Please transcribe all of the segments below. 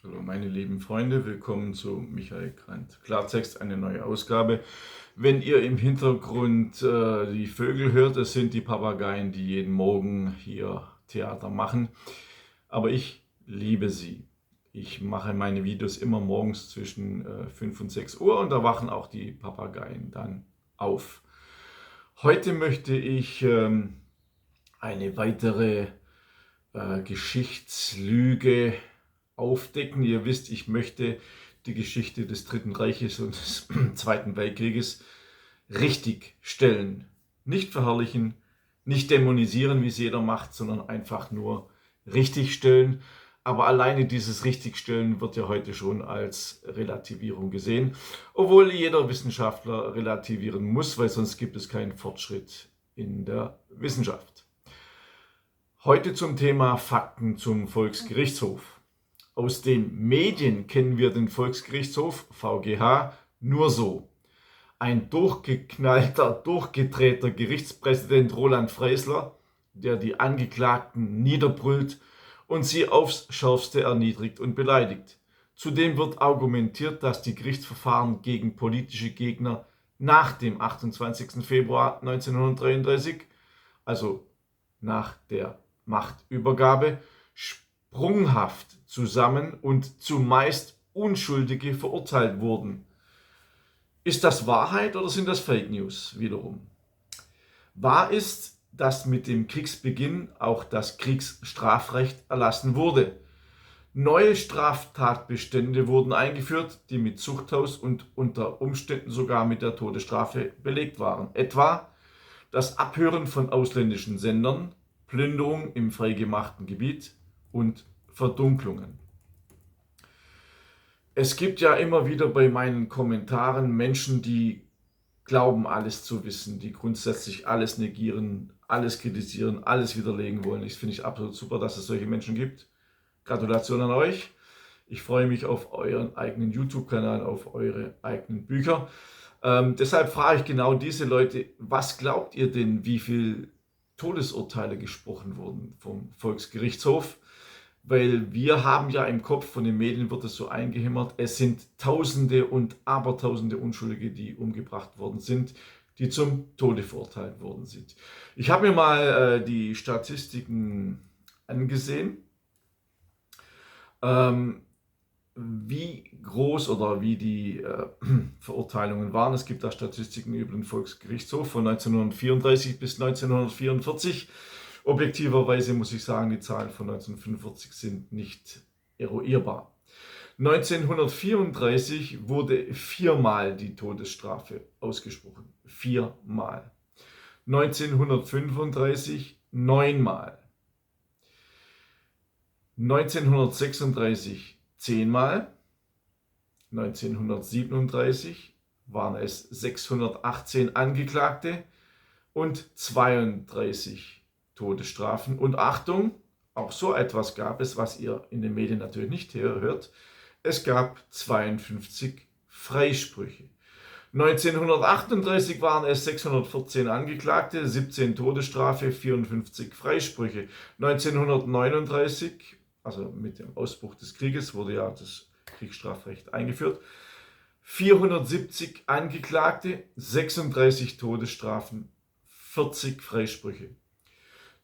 Hallo meine lieben Freunde, willkommen zu Michael Grant. Klartext, eine neue Ausgabe. Wenn ihr im Hintergrund die Vögel hört, das sind die Papageien, die jeden Morgen hier Theater machen. Aber ich liebe sie. Ich mache meine Videos immer morgens zwischen 5 und 6 Uhr und da wachen auch die Papageien dann auf. Heute möchte ich eine weitere Geschichtslüge aufdecken. Ihr wisst, ich möchte die Geschichte des Dritten Reiches und des Zweiten Weltkrieges richtig stellen. Nicht verherrlichen, nicht dämonisieren, wie es jeder macht, sondern einfach nur richtig stellen. Aber alleine dieses Richtigstellen wird ja heute schon als Relativierung gesehen, obwohl jeder Wissenschaftler relativieren muss, weil sonst gibt es keinen Fortschritt in der Wissenschaft. Heute zum Thema Fakten zum Volksgerichtshof. Aus den Medien kennen wir den Volksgerichtshof, VGH, nur so. Ein durchgeknallter, durchgedrehter Gerichtspräsident Roland Freisler, der die Angeklagten niederbrüllt und sie aufs Schärfste erniedrigt und beleidigt. Zudem wird argumentiert, dass die Gerichtsverfahren gegen politische Gegner nach dem 28. Februar 1933, also nach der Machtübergabe, sprunghaft zusammen und zumeist Unschuldige verurteilt wurden. Ist das Wahrheit oder sind das Fake News wiederum? Wahr ist, dass mit dem Kriegsbeginn auch das Kriegsstrafrecht erlassen wurde. Neue Straftatbestände wurden eingeführt, die mit Zuchthaus und unter Umständen sogar mit der Todesstrafe belegt waren. Etwa das Abhören von ausländischen Sendern, Plünderung im freigemachten Gebiet und Verdunklungen. Es gibt ja immer wieder bei meinen Kommentaren Menschen, die glauben, alles zu wissen, die grundsätzlich alles negieren, alles kritisieren, alles widerlegen wollen. Ich finde es absolut super, dass es solche Menschen gibt. Gratulation an euch. Ich freue mich auf euren eigenen YouTube-Kanal, auf eure eigenen Bücher. Deshalb frage ich genau diese Leute, was glaubt ihr denn, wie viele Todesurteile gesprochen wurden vom Volksgerichtshof? Weil wir haben ja im Kopf, von den Medien wird es so eingehämmert, es sind Tausende und Abertausende Unschuldige, die umgebracht worden sind, die zum Tode verurteilt worden sind. Ich habe mir mal die Statistiken angesehen, wie groß oder wie die Verurteilungen waren. Es gibt da Statistiken über den Volksgerichtshof von 1934 bis 1944. Objektiverweise muss ich sagen, die Zahlen von 1945 sind nicht eruierbar. 1934 wurde viermal die Todesstrafe ausgesprochen. Viermal. 1935 neunmal. 1936 zehnmal. 1937 waren es 618 Angeklagte und 32 Todesstrafen. Und Achtung, auch so etwas gab es, was ihr in den Medien natürlich nicht hört. Es gab 52 Freisprüche. 1938 waren es 614 Angeklagte, 17 Todesstrafe, 54 Freisprüche. 1939, also mit dem Ausbruch des Krieges, wurde ja das Kriegsstrafrecht eingeführt. 470 Angeklagte, 36 Todesstrafen, 40 Freisprüche.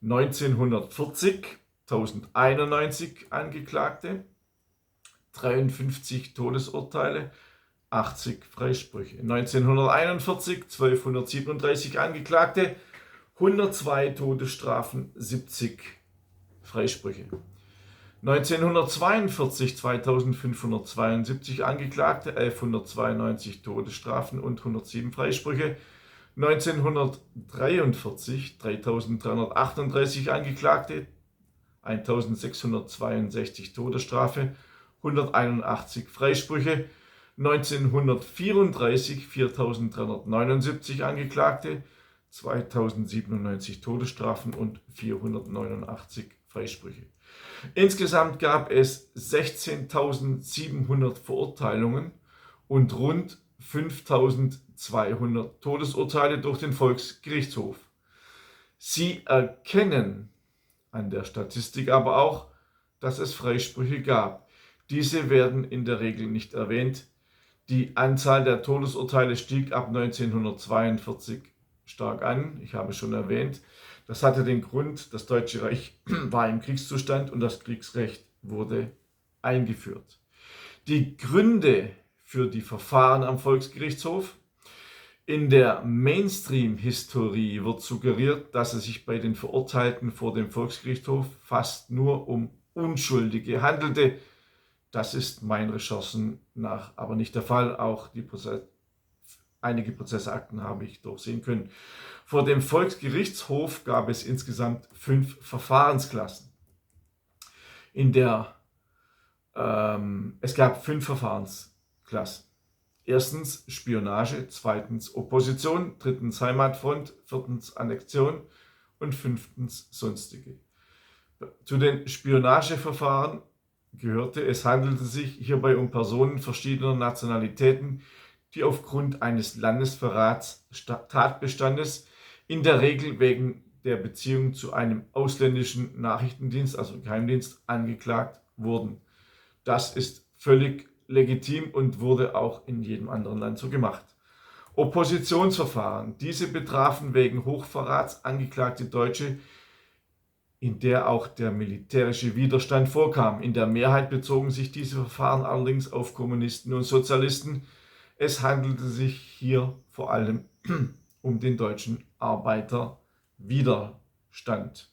1940 1091 Angeklagte, 53 Todesurteile, 80 Freisprüche. 1941 1237 Angeklagte, 102 Todesstrafen, 70 Freisprüche. 1942 2572 Angeklagte, 1192 Todesstrafen und 107 Freisprüche. 1943 3338 Angeklagte, 1662 Todesstrafe, 181 Freisprüche. 1934 4379 Angeklagte, 2097 Todesstrafen und 489 Freisprüche. Insgesamt gab es 16.700 Verurteilungen und rund 5.200 Todesurteile durch den Volksgerichtshof. Sie erkennen an der Statistik aber auch, dass es Freisprüche gab. Diese werden in der Regel nicht erwähnt. Die Anzahl der Todesurteile stieg ab 1942 stark an. Ich habe schon erwähnt, das hatte den Grund, das Deutsche Reich war im Kriegszustand und das Kriegsrecht wurde eingeführt. Die Gründe für die Verfahren am Volksgerichtshof: In der Mainstream-Historie wird suggeriert, dass es sich bei den Verurteilten vor dem Volksgerichtshof fast nur um Unschuldige handelte. Das ist meinen Recherchen nach aber nicht der Fall. Auch einige Prozessakten habe ich durchsehen können. Vor dem Volksgerichtshof gab es insgesamt 5 Verfahrensklassen. Es gab 5 Verfahrensklassen. Erstens Spionage, zweitens Opposition, drittens Heimatfront, viertens Annexion und fünftens Sonstige. Zu den Spionageverfahren gehörte, es handelte sich hierbei um Personen verschiedener Nationalitäten, die aufgrund eines Landesverratstatbestandes, in der Regel wegen der Beziehung zu einem ausländischen Nachrichtendienst, also Geheimdienst, angeklagt wurden. Das ist völlig legitim und wurde auch in jedem anderen Land so gemacht. Oppositionsverfahren. Diese betrafen wegen Hochverrats angeklagte Deutsche, in der auch der militärische Widerstand vorkam. In der Mehrheit bezogen sich diese Verfahren allerdings auf Kommunisten und Sozialisten. Es handelte sich hier vor allem um den deutschen Arbeiterwiderstand.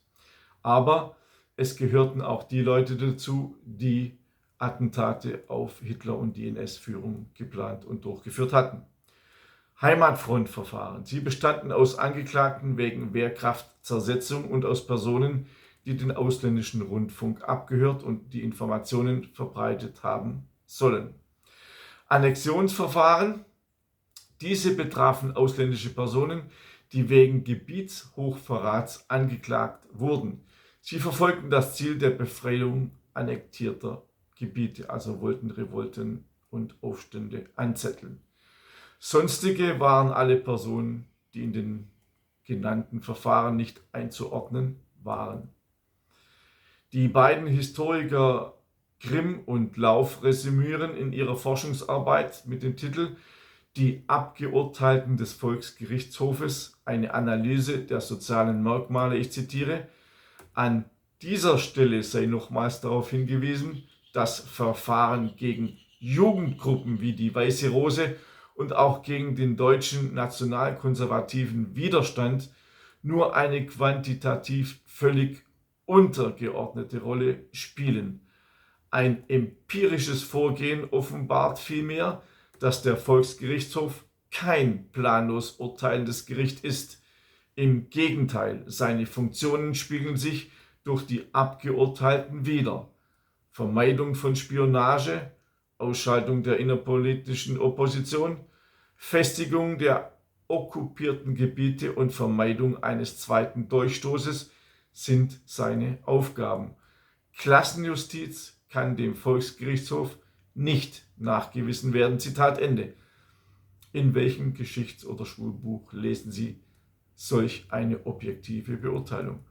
Aber es gehörten auch die Leute dazu, die Attentate auf Hitler und die NS-Führung geplant und durchgeführt hatten. Heimatfrontverfahren. Sie bestanden aus Angeklagten wegen Wehrkraftzersetzung und aus Personen, die den ausländischen Rundfunk abgehört und die Informationen verbreitet haben sollen. Annexionsverfahren. Diese betrafen ausländische Personen, die wegen Gebietshochverrats angeklagt wurden. Sie verfolgten das Ziel der Befreiung annektierter Gebiete, also wollten Revolten und Aufstände anzetteln. Sonstige waren alle Personen, die in den genannten Verfahren nicht einzuordnen waren. Die beiden Historiker Grimm und Lauf resümieren in ihrer Forschungsarbeit mit dem Titel Die Abgeurteilten des Volksgerichtshofes, eine Analyse der sozialen Merkmale, ich zitiere: An dieser Stelle sei nochmals darauf hingewiesen, dass Verfahren gegen Jugendgruppen wie die Weiße Rose und auch gegen den deutschen nationalkonservativen Widerstand nur eine quantitativ völlig untergeordnete Rolle spielen. Ein empirisches Vorgehen offenbart vielmehr, dass der Volksgerichtshof kein planlos urteilendes Gericht ist. Im Gegenteil, seine Funktionen spiegeln sich durch die Abgeurteilten wider: Vermeidung von Spionage, Ausschaltung der innerpolitischen Opposition, Festigung der okkupierten Gebiete und Vermeidung eines zweiten Durchstoßes sind seine Aufgaben. Klassenjustiz kann dem Volksgerichtshof nicht nachgewiesen werden. Zitat Ende. In welchem Geschichts- oder Schulbuch lesen Sie solch eine objektive Beurteilung?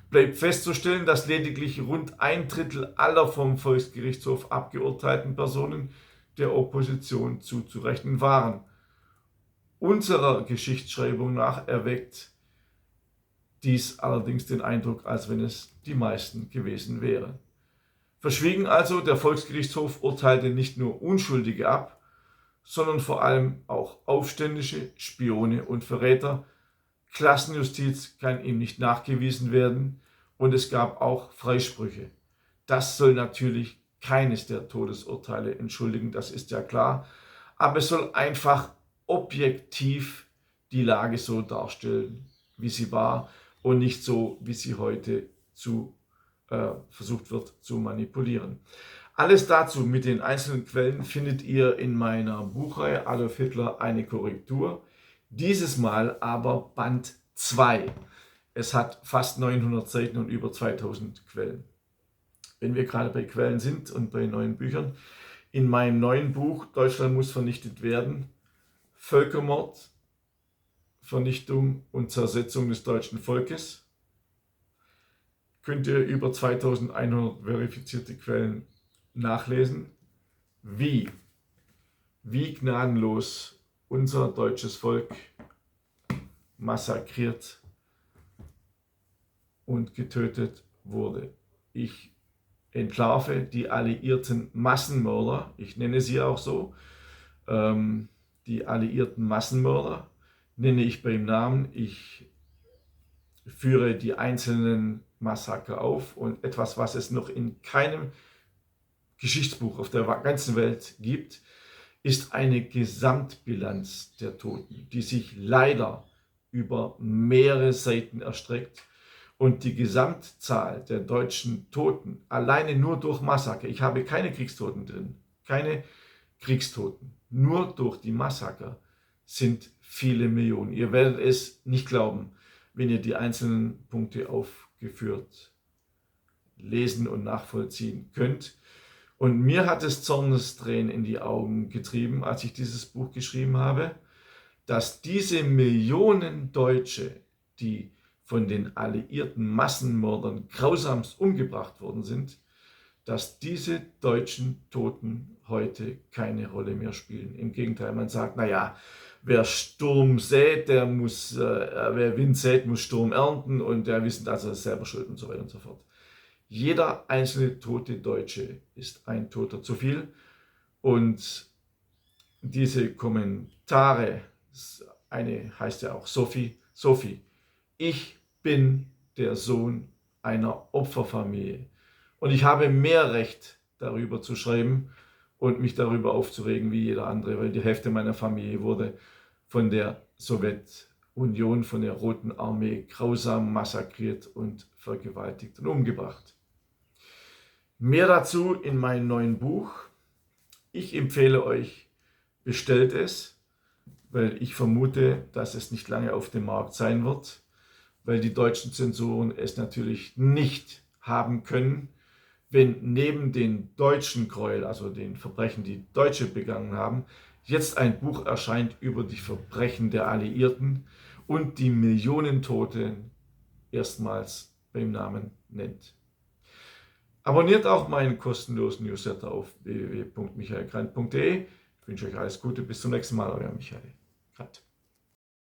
Bleibt festzustellen, dass lediglich rund 1/3 aller vom Volksgerichtshof abgeurteilten Personen der Opposition zuzurechnen waren. Unserer Geschichtsschreibung nach erweckt dies allerdings den Eindruck, als wenn es die meisten gewesen wären. Verschwiegen also, der Volksgerichtshof urteilte nicht nur Unschuldige ab, sondern vor allem auch Aufständische, Spione und Verräter. Klassenjustiz kann ihm nicht nachgewiesen werden und es gab auch Freisprüche. Das soll natürlich keines der Todesurteile entschuldigen, das ist ja klar, aber es soll einfach objektiv die Lage so darstellen, wie sie war und nicht so, wie sie heute versucht wird zu manipulieren. Alles dazu mit den einzelnen Quellen findet ihr in meiner Buchreihe Adolf Hitler, eine Korrektur. Dieses Mal aber Band 2. Es hat fast 900 Seiten und über 2000 Quellen. Wenn wir gerade bei Quellen sind und bei neuen Büchern, in meinem neuen Buch Deutschland muss vernichtet werden: Völkermord, Vernichtung und Zersetzung des deutschen Volkes, könnt ihr über 2100 verifizierte Quellen nachlesen. wie gnadenlos unser deutsches Volk massakriert und getötet wurde. Ich entlarve die alliierten Massenmörder, ich nenne sie auch so, die alliierten Massenmörder nenne ich beim Namen. Ich führe die einzelnen Massaker auf und etwas, was es noch in keinem Geschichtsbuch auf der ganzen Welt gibt, ist eine Gesamtbilanz der Toten, die sich leider über mehrere Seiten erstreckt. Und die Gesamtzahl der deutschen Toten, alleine nur durch Massaker, ich habe keine Kriegstoten drin, keine Kriegstoten, nur durch die Massaker sind viele Millionen. Ihr werdet es nicht glauben, wenn ihr die einzelnen Punkte aufgeführt lesen und nachvollziehen könnt. Und mir hat es Zornestränen in die Augen getrieben, als ich dieses Buch geschrieben habe, dass diese Millionen Deutsche, die von den alliierten Massenmördern grausamst umgebracht worden sind, dass diese deutschen Toten heute keine Rolle mehr spielen. Im Gegenteil, man sagt, naja, wer Sturm sät, wer Wind sät, muss Sturm ernten und der wissen, dass er selber schuld und so weiter und so fort. Jeder einzelne tote Deutsche ist ein Toter zu viel. Und diese Kommentare, eine heißt ja auch Sophie, ich bin der Sohn einer Opferfamilie. Und ich habe mehr Recht, darüber zu schreiben und mich darüber aufzuregen wie jeder andere, weil die Hälfte meiner Familie wurde von der Sowjetunion, von der Roten Armee grausam massakriert und vergewaltigt und umgebracht. Mehr dazu in meinem neuen Buch. Ich empfehle euch, bestellt es, weil ich vermute, dass es nicht lange auf dem Markt sein wird, weil die deutschen Zensoren es natürlich nicht haben können, wenn neben den deutschen Gräuel, also den Verbrechen, die Deutsche begangen haben, jetzt ein Buch erscheint über die Verbrechen der Alliierten und die Millionen Toten erstmals beim Namen nennt. Abonniert auch meinen kostenlosen Newsletter auf www.michaelgrant.de. Ich wünsche euch alles Gute, bis zum nächsten Mal, euer Michael Grant.